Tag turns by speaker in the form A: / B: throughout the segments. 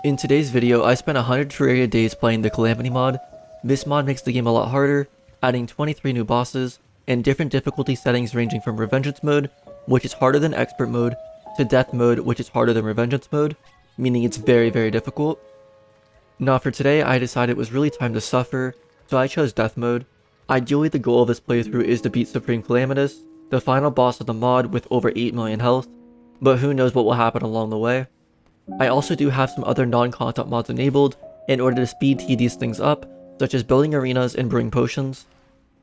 A: In today's video, I spent 100 Terraria days playing the Calamity Mod. This mod makes the game a lot harder, adding 23 new bosses, and different difficulty settings ranging from revengeance mode, which is harder than expert mode, to death mode, which is harder than revengeance mode, meaning it's very difficult. Now for today, I decided it was really time to suffer, so I chose death mode. Ideally, the goal of this playthrough is to beat Supreme Calamitas, the final boss of the mod with over 8 million health, but who knows what will happen along the way. I also do have some other non-content mods enabled in order to speed these things up, such as building arenas and brewing potions.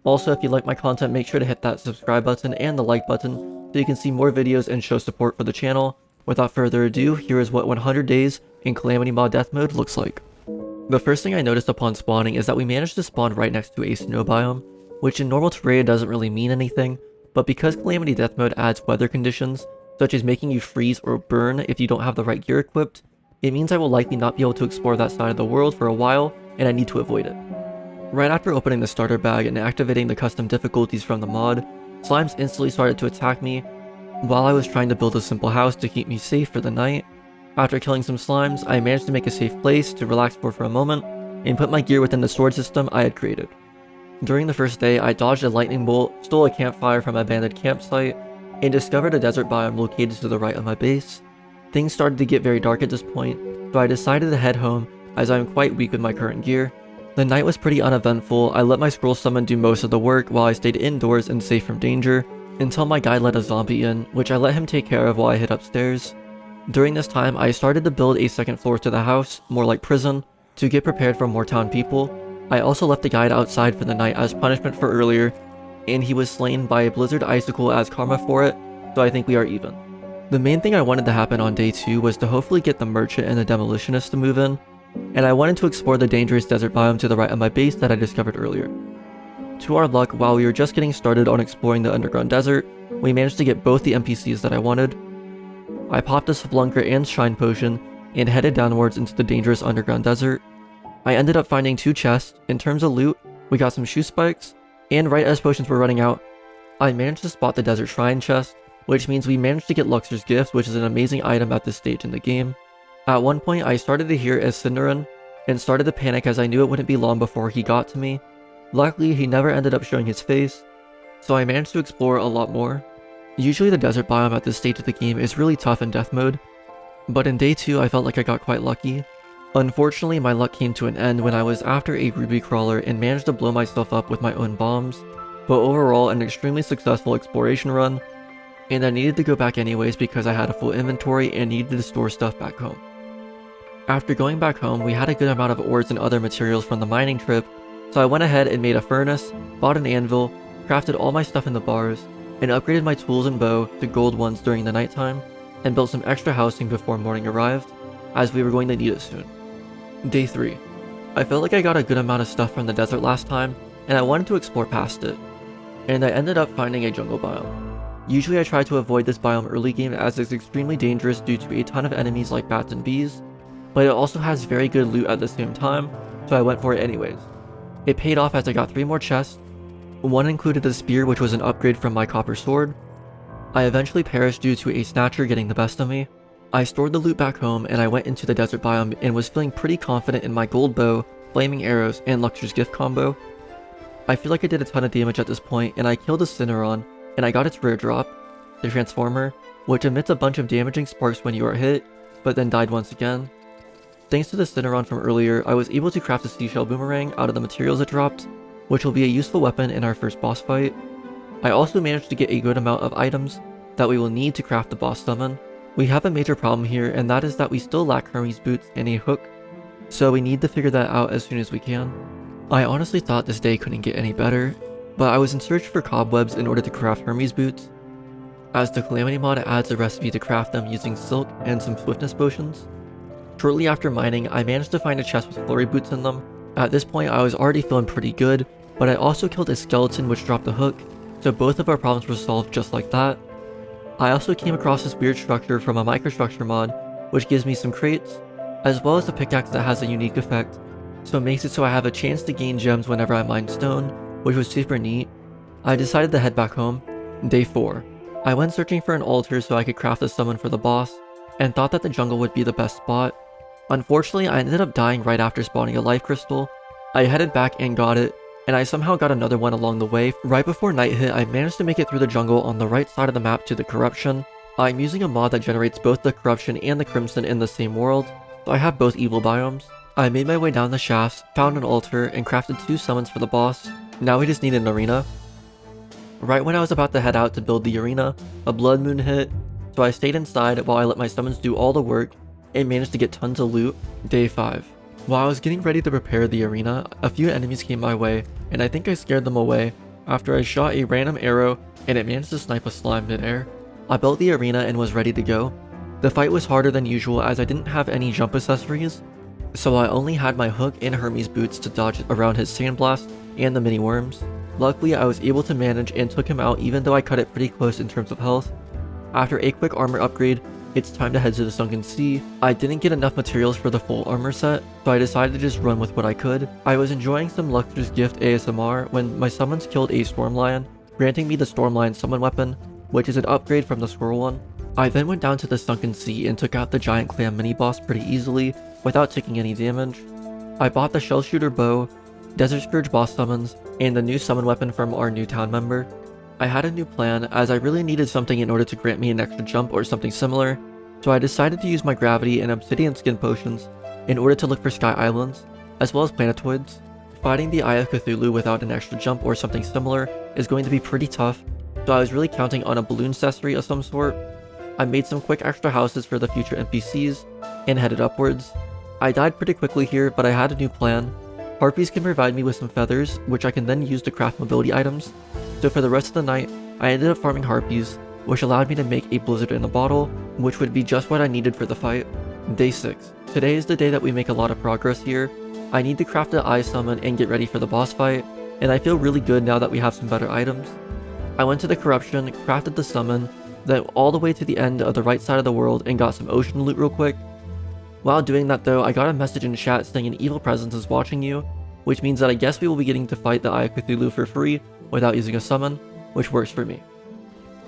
A: Also, if you like my content, make sure to hit that subscribe button and the like button so you can see more videos and show support for the channel. Without further ado, here is what 100 days in Calamity Mod Death Mode looks like. The first thing I noticed upon spawning is that we managed to spawn right next to a snow biome, which in normal Terraria doesn't really mean anything, but because Calamity Death Mode adds weather conditions, such as making you freeze or burn if you don't have the right gear equipped, it means I will likely not be able to explore that side of the world for a while, and I need to avoid it. Right after opening the starter bag and activating the custom difficulties from the mod, slimes instantly started to attack me while I was trying to build a simple house to keep me safe for the night. After killing some slimes, I managed to make a safe place to relax for a moment, and put my gear within the storage system I had created. During the first day, I dodged a lightning bolt, stole a campfire from an abandoned campsite, and discovered a desert biome located to the right of my base. Things started to get very dark at this point, so I decided to head home as I am quite weak with my current gear. The night was pretty uneventful. I let my scroll summon do most of the work while I stayed indoors and safe from danger, until my guide let a zombie in, which I let him take care of while I hid upstairs. During this time, I started to build a second floor to the house, more like prison, to get prepared for more town people. I also left the guide outside for the night as punishment for earlier, and he was slain by a blizzard icicle as karma for it, so I think we are even. The main thing I wanted to happen on day 2 was to hopefully get the merchant and the demolitionist to move in, and I wanted to explore the dangerous desert biome to the right of my base that I discovered earlier. To our luck, while we were just getting started on exploring the underground desert, we managed to get both the NPCs that I wanted. I popped a Splunker and Shine Potion, and headed downwards into the dangerous underground desert. I ended up finding 2 chests. In terms of loot, we got some shoe spikes, and right as potions were running out, I managed to spot the desert shrine chest, which means we managed to get Luxor's gift, which is an amazing item at this stage in the game. At one point, I started to hear Cinderin, and started to panic as I knew it wouldn't be long before he got to me. Luckily, he never ended up showing his face, so I managed to explore a lot more. Usually the desert biome at this stage of the game is really tough in death mode, but in day 2 I felt like I got quite lucky. Unfortunately, my luck came to an end when I was after a ruby crawler and managed to blow myself up with my own bombs, but overall an extremely successful exploration run, and I needed to go back anyways because I had a full inventory and needed to store stuff back home. After going back home, we had a good amount of ores and other materials from the mining trip, so I went ahead and made a furnace, bought an anvil, crafted all my stuff in the bars, and upgraded my tools and bow to gold ones during the nighttime, and built some extra housing before morning arrived, as we were going to need it soon. Day 3. I felt like I got a good amount of stuff from the desert last time, and I wanted to explore past it, and I ended up finding a jungle biome. Usually I try to avoid this biome early game as it's extremely dangerous due to a ton of enemies like bats and bees, but it also has very good loot at the same time, so I went for it anyways. It paid off as I got 3 more chests. One included a spear, which was an upgrade from my copper sword. I eventually perished due to a snatcher getting the best of me. I stored the loot back home and I went into the desert biome and was feeling pretty confident in my gold bow, flaming arrows, and Luxor's gift combo. I feel like I did a ton of damage at this point, and I killed a Cineron, and I got its rare drop, the Transformer, which emits a bunch of damaging sparks when you are hit, but then died once again. Thanks to the Cineron from earlier, I was able to craft a seashell boomerang out of the materials it dropped, which will be a useful weapon in our first boss fight. I also managed to get a good amount of items that we will need to craft the boss summon. We have a major problem here, and that is that we still lack Hermes boots and a hook, so we need to figure that out as soon as we can. I honestly thought this day couldn't get any better, but I was in search for cobwebs in order to craft Hermes boots, as the Calamity mod adds a recipe to craft them using silk and some swiftness potions. Shortly after mining, I managed to find a chest with flurry boots in them. At this point I was already feeling pretty good, but I also killed a skeleton which dropped a hook, so both of our problems were solved just like that. I also came across this weird structure from a microstructure mod, which gives me some crates, as well as a pickaxe that has a unique effect, so it makes it so I have a chance to gain gems whenever I mine stone, which was super neat. I decided to head back home. Day 4. I went searching for an altar so I could craft a summon for the boss, and thought that the jungle would be the best spot. Unfortunately, I ended up dying right after spawning a life crystal. I headed back and got it, and I somehow got another one along the way. Right before night hit, I managed to make it through the jungle on the right side of the map to the corruption. I'm using a mod that generates both the corruption and the crimson in the same world, so I have both evil biomes. I made my way down the shafts, found an altar, and crafted 2 summons for the boss. Now we just need an arena. Right when I was about to head out to build the arena, a blood moon hit, so I stayed inside while I let my summons do all the work and managed to get tons of loot. Day 5. While I was getting ready to prepare the arena, a few enemies came my way, and I think I scared them away after I shot a random arrow and it managed to snipe a slime mid-air. I built the arena and was ready to go. The fight was harder than usual as I didn't have any jump accessories, so I only had my hook and Hermes boots to dodge around his sandblast and the mini worms. Luckily, I was able to manage and took him out even though I cut it pretty close in terms of health. After a quick armor upgrade, it's time to head to the Sunken Sea. I didn't get enough materials for the full armor set, so I decided to just run with what I could. I was enjoying some Luxor's Gift ASMR when my summons killed a Storm Lion, granting me the Storm Lion summon weapon, which is an upgrade from the Squirrel one. I then went down to the Sunken Sea and took out the giant clam mini boss pretty easily without taking any damage. I bought the Shell Shooter bow, Desert Scourge boss summons, and the new summon weapon from our new town member. I had a new plan as I really needed something in order to grant me an extra jump or something similar, so I decided to use my gravity and obsidian skin potions in order to look for sky islands, as well as planetoids. Fighting the Eye of Cthulhu without an extra jump or something similar is going to be pretty tough, so I was really counting on a balloon accessory of some sort. I made some quick extra houses for the future NPCs and headed upwards. I died pretty quickly here, but I had a new plan. Harpies can provide me with some feathers, which I can then use to craft mobility items. So for the rest of the night, I ended up farming harpies, which allowed me to make a blizzard in a bottle, which would be just what I needed for the fight. Day 6. Today is the day that we make a lot of progress here. I need to craft the eye summon and get ready for the boss fight, and I feel really good now that we have some better items. I went to the corruption, crafted the summon, then all the way to the end of the right side of the world and got some ocean loot real quick. While doing that though, I got a message in chat saying an evil presence is watching you, which means that I guess we will be getting to fight the Eye of Cthulhu for free without using a summon, which works for me.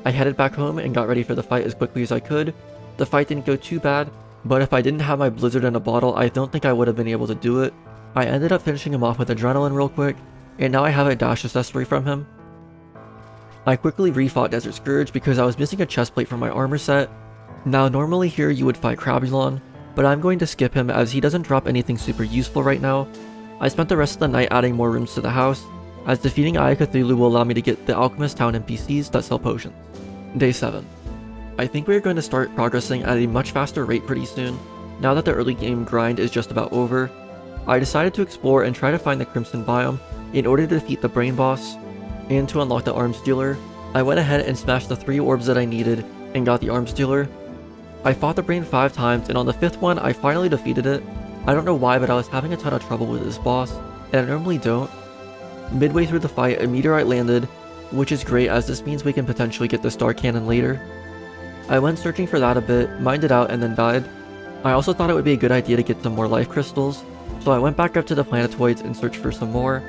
A: I headed back home and got ready for the fight as quickly as I could. The fight didn't go too bad, but if I didn't have my blizzard in a bottle, I don't think I would have been able to do it. I ended up finishing him off with adrenaline real quick, and now I have a dash accessory from him. I quickly refought Desert Scourge because I was missing a chestplate from my armor set. Now normally here you would fight Crabulon, but I'm going to skip him as he doesn't drop anything super useful right now. I spent the rest of the night adding more rooms to the house, as defeating Eye of Cthulhu will allow me to get the Alchemist Town NPCs that sell potions. Day 7. I think we are going to start progressing at a much faster rate pretty soon, now that the early game grind is just about over. I decided to explore and try to find the Crimson biome in order to defeat the Brain Boss, and to unlock the Arms Dealer. I went ahead and smashed the 3 orbs that I needed, and got the Arms Dealer. I fought the Brain 5 times, and on the 5th one, I finally defeated it. I don't know why, but I was having a ton of trouble with this boss, and I normally don't. Midway through the fight, a meteorite landed, which is great as this means we can potentially get the Star Cannon later. I went searching for that a bit, mined it out, and then died. I also thought it would be a good idea to get some more life crystals, so I went back up to the planetoids and searched for some more,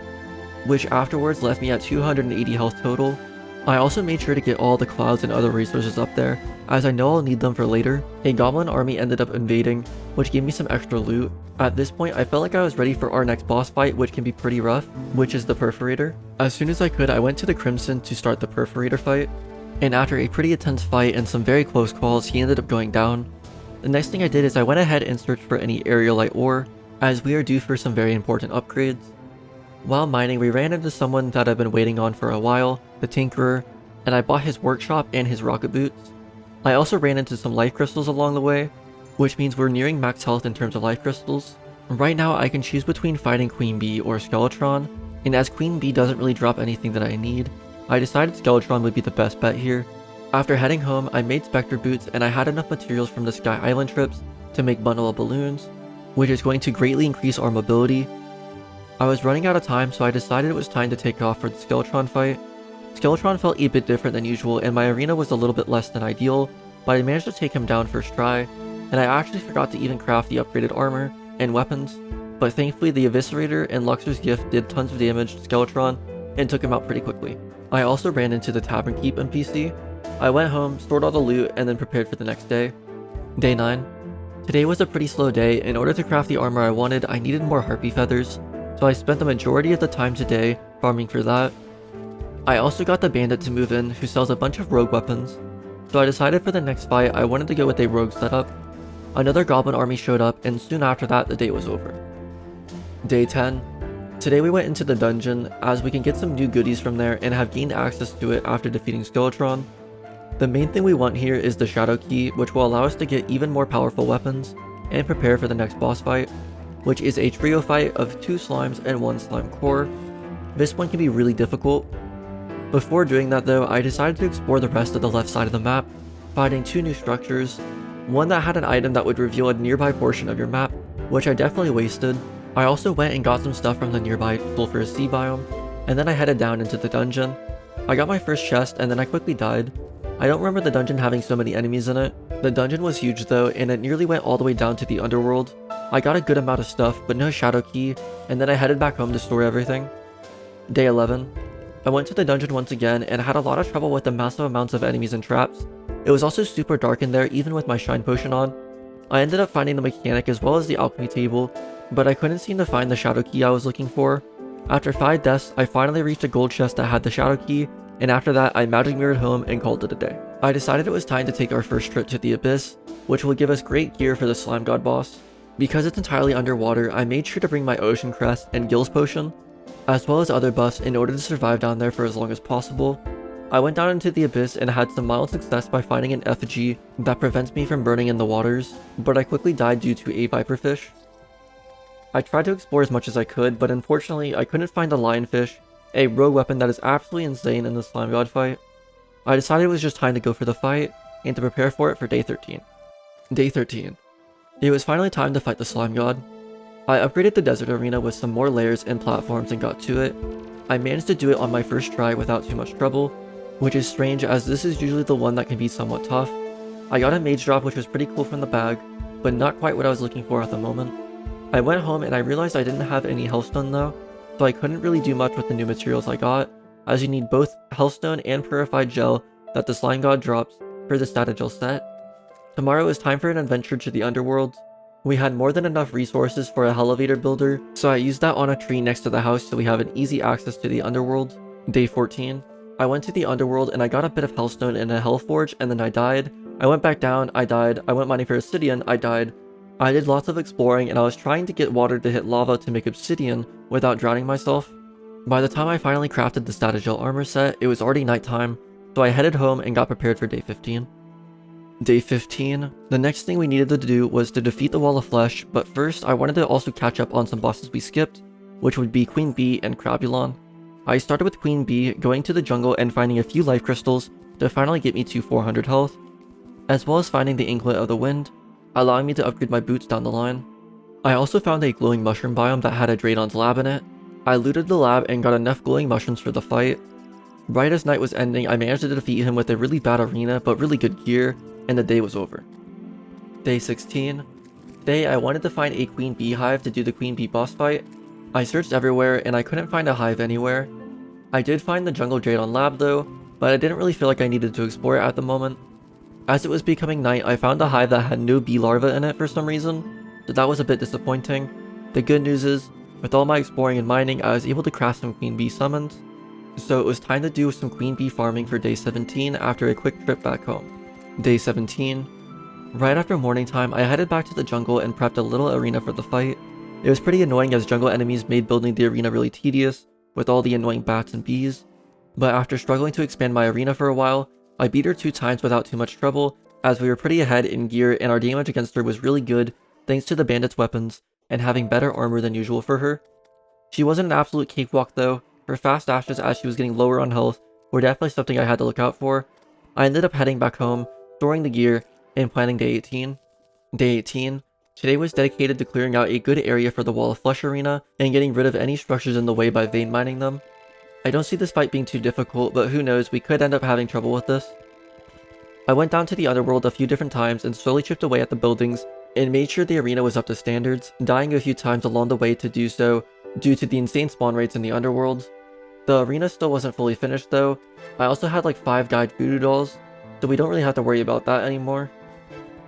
A: which afterwards left me at 280 health total. I also made sure to get all the clouds and other resources up there, as I know I'll need them for later. A goblin army ended up invading, which gave me some extra loot. At this point, I felt like I was ready for our next boss fight, which can be pretty rough, which is the Perforator. As soon as I could, I went to the Crimson to start the Perforator fight, and after a pretty intense fight and some very close calls, he ended up going down. The next thing I did is I went ahead and searched for any aerialite ore, as we are due for some very important upgrades. While mining, we ran into someone that I've been waiting on for a while, the Tinkerer, and I bought his workshop and his rocket boots. I also ran into some life crystals along the way, which means we're nearing max health in terms of life crystals. Right now I can choose between fighting Queen Bee or Skeletron, and as Queen Bee doesn't really drop anything that I need, I decided Skeletron would be the best bet here. After heading home, I made Spectre boots and I had enough materials from the Sky Island trips to make bundle of balloons, which is going to greatly increase our mobility. I was running out of time, so I decided it was time to take off for the Skeletron fight. Skeletron felt a bit different than usual and my arena was a little bit less than ideal, but I managed to take him down first try, and I actually forgot to even craft the upgraded armor and weapons, but thankfully the Eviscerator and Luxor's Gift did tons of damage to Skeletron and took him out pretty quickly. I also ran into the Tavern Keep NPC. I went home, stored all the loot, and then prepared for the next day. Day 9. Today was a pretty slow day. In order to craft the armor I wanted, I needed more harpy feathers, so I spent the majority of the time today farming for that. I also got the bandit to move in, who sells a bunch of rogue weapons, so I decided for the next fight I wanted to go with a rogue setup. Another goblin army showed up, and soon after that the day was over. Day 10. Today we went into the dungeon, as we can get some new goodies from there and have gained access to it after defeating Skeletron. The main thing we want here is the Shadow Key, which will allow us to get even more powerful weapons and prepare for the next boss fight, which is a trio fight of 2 slimes and 1 slime core. This one can be really difficult. Before doing that though, I decided to explore the rest of the left side of the map, finding 2 new structures, one that had an item that would reveal a nearby portion of your map, which I definitely wasted. I also went and got some stuff from the nearby sulfurous sea biome, and then I headed down into the dungeon. I got my first chest and then I quickly died. I don't remember the dungeon having so many enemies in it. The dungeon was huge though, and it nearly went all the way down to the underworld. I got a good amount of stuff, but no Shadow Key, and then I headed back home to store everything. Day 11. I went to the dungeon once again and had a lot of trouble with the massive amounts of enemies and traps. It was also super dark in there even with my shine potion on. I ended up finding the mechanic as well as the alchemy table, but I couldn't seem to find the Shadow Key I was looking for. After 5 deaths, I finally reached a gold chest that had the Shadow Key, and after that I magic mirrored home and called it a day. I decided it was time to take our first trip to the Abyss, which will give us great gear for the Slime God boss. Because it's entirely underwater, I made sure to bring my Ocean Crest and Gills Potion, as well as other buffs in order to survive down there for as long as possible. I went down into the Abyss and had some mild success by finding an effigy that prevents me from burning in the waters, but I quickly died due to a viperfish. I tried to explore as much as I could, but unfortunately I couldn't find a lionfish, a rogue weapon that is absolutely insane in the Slime God fight. I decided it was just time to go for the fight, and to prepare for it for day 13. Day 13. It was finally time to fight the Slime God. I upgraded the desert arena with some more layers and platforms and got to it. I managed to do it on my first try without too much trouble, which is strange as this is usually the one that can be somewhat tough. I got a mage drop which was pretty cool from the bag, but not quite what I was looking for at the moment. I went home and I realized I didn't have any hellstone though, so I couldn't really do much with the new materials I got, as you need both hellstone and purified gel that the slime god drops for the status gel set. Tomorrow is time for an adventure to the underworld. We had more than enough resources for a elevator builder, so I used that on a tree next to the house so we have an easy access to the underworld. Day 14. I went to the underworld and I got a bit of hellstone in a hellforge and then I died. I went back down, I died. I went mining for obsidian, I died. I did lots of exploring and I was trying to get water to hit lava to make obsidian without drowning myself. By the time I finally crafted the status gel armor set, it was already nighttime, so I headed home and got prepared for day 15. Day 15. The next thing we needed to do was to defeat the Wall of Flesh, but first I wanted to also catch up on some bosses we skipped, which would be Queen Bee and Crabulon. I started with Queen Bee, going to the jungle and finding a few life crystals to finally get me to 400 health, as well as finding the Inklet of the Wind, allowing me to upgrade my boots down the line. I also found a glowing mushroom biome that had a Draydon's lab in it. I looted the lab and got enough glowing mushrooms for the fight. Right as night was ending, I managed to defeat him with a really bad arena but really good gear, and the day was over. Day 16. Today I wanted to find a Queen Bee hive to do the Queen Bee boss fight. I searched everywhere and I couldn't find a hive anywhere. I did find the jungle Draydon lab though, but I didn't really feel like I needed to explore it at the moment. As it was becoming night, I found a hive that had no bee larva in it for some reason, so that was a bit disappointing. The good news is, with all my exploring and mining, I was able to craft some Queen Bee summons, so it was time to do some Queen Bee farming for day 17 after a quick trip back home. Day 17. Right after morning time, I headed back to the jungle and prepped a little arena for the fight. It was pretty annoying as jungle enemies made building the arena really tedious, with all the annoying bats and bees, but after struggling to expand my arena for a while, I beat her 2 times without too much trouble, as we were pretty ahead in gear and our damage against her was really good thanks to the bandit's weapons and having better armor than usual for her. She wasn't an absolute cakewalk though. Her fast dashes as she was getting lower on health were definitely something I had to look out for. I ended up heading back home, storing the gear, and planning day 18. Day 18. Today was dedicated to clearing out a good area for the Wall of Flesh arena and getting rid of any structures in the way by vein mining them. I don't see this fight being too difficult, but who knows, we could end up having trouble with this. I went down to the underworld a few different times and slowly chipped away at the buildings and made sure the arena was up to standards, dying a few times along the way to do so due to the insane spawn rates in the underworld. The arena still wasn't fully finished though. I also had like 5 died voodoo dolls, so we don't really have to worry about that anymore.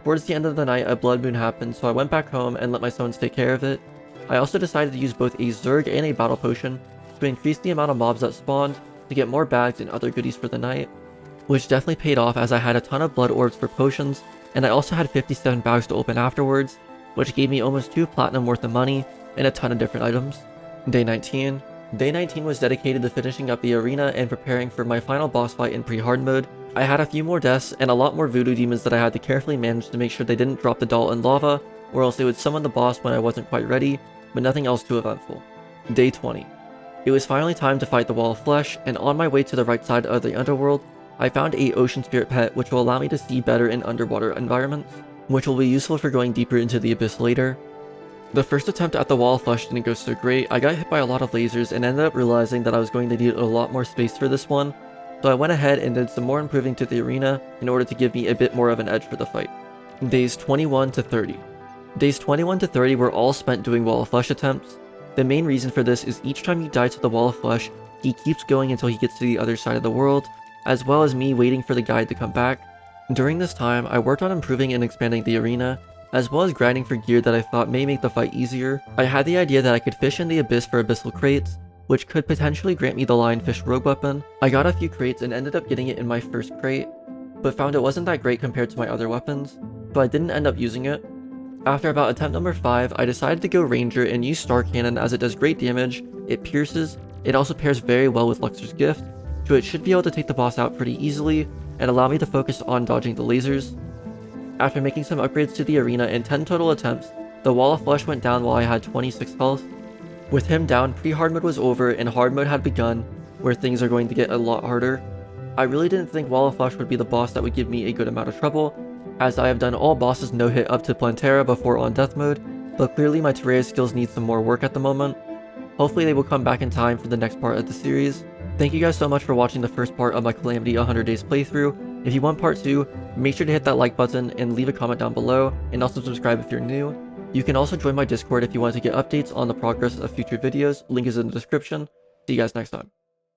A: Towards the end of the night, a blood moon happened, so I went back home and let my summons take care of it. I also decided to use both a Zerg and a battle potion to increase the amount of mobs that spawned to get more bags and other goodies for the night, which definitely paid off as I had a ton of blood orbs for potions, and I also had 57 bags to open afterwards, which gave me almost 2 platinum worth of money and a ton of different items. Day 19. Day 19 was dedicated to finishing up the arena and preparing for my final boss fight in pre-hard mode. I had a few more deaths and a lot more voodoo demons that I had to carefully manage to make sure they didn't drop the doll in lava, or else they would summon the boss when I wasn't quite ready, but nothing else too eventful. Day 20. It was finally time to fight the Wall of Flesh, and on my way to the right side of the underworld, I found a ocean spirit pet which will allow me to see better in underwater environments, which will be useful for going deeper into the abyss later. The first attempt at the Wall of Flesh didn't go so great. I got hit by a lot of lasers and ended up realizing that I was going to need a lot more space for this one, so I went ahead and did some more improving to the arena in order to give me a bit more of an edge for the fight. Days 21 to 30. Days 21 to 30 were all spent doing Wall of Flesh attempts. The main reason for this is each time you die to the Wall of Flesh, he keeps going until he gets to the other side of the world, as well as me waiting for the guide to come back. During this time, I worked on improving and expanding the arena, as well as grinding for gear that I thought may make the fight easier. I had the idea that I could fish in the abyss for abyssal crates, which could potentially grant me the lionfish rogue weapon. I got a few crates and ended up getting it in my first crate, but found it wasn't that great compared to my other weapons, so I didn't end up using it. After about attempt number 5, I decided to go Ranger and use Star Cannon as it does great damage, it pierces, it also pairs very well with Luxor's Gift, so it should be able to take the boss out pretty easily and allow me to focus on dodging the lasers. After making some upgrades to the arena in 10 total attempts, the Wall of Flesh went down while I had 26 health. With him down, pre-hard mode was over and hard mode had begun, where things are going to get a lot harder. I really didn't think Wall of Flesh would be the boss that would give me a good amount of trouble, as I have done all bosses no hit up to Plantera before on death mode, but clearly my Terraria skills need some more work at the moment. Hopefully they will come back in time for the next part of the series. Thank you guys so much for watching the first part of my Calamity 100 Days playthrough. If you want part 2, make sure to hit that like button and leave a comment down below, and also subscribe if you're new. You can also join my Discord if you want to get updates on the progress of future videos, link is in the description. See you guys next time.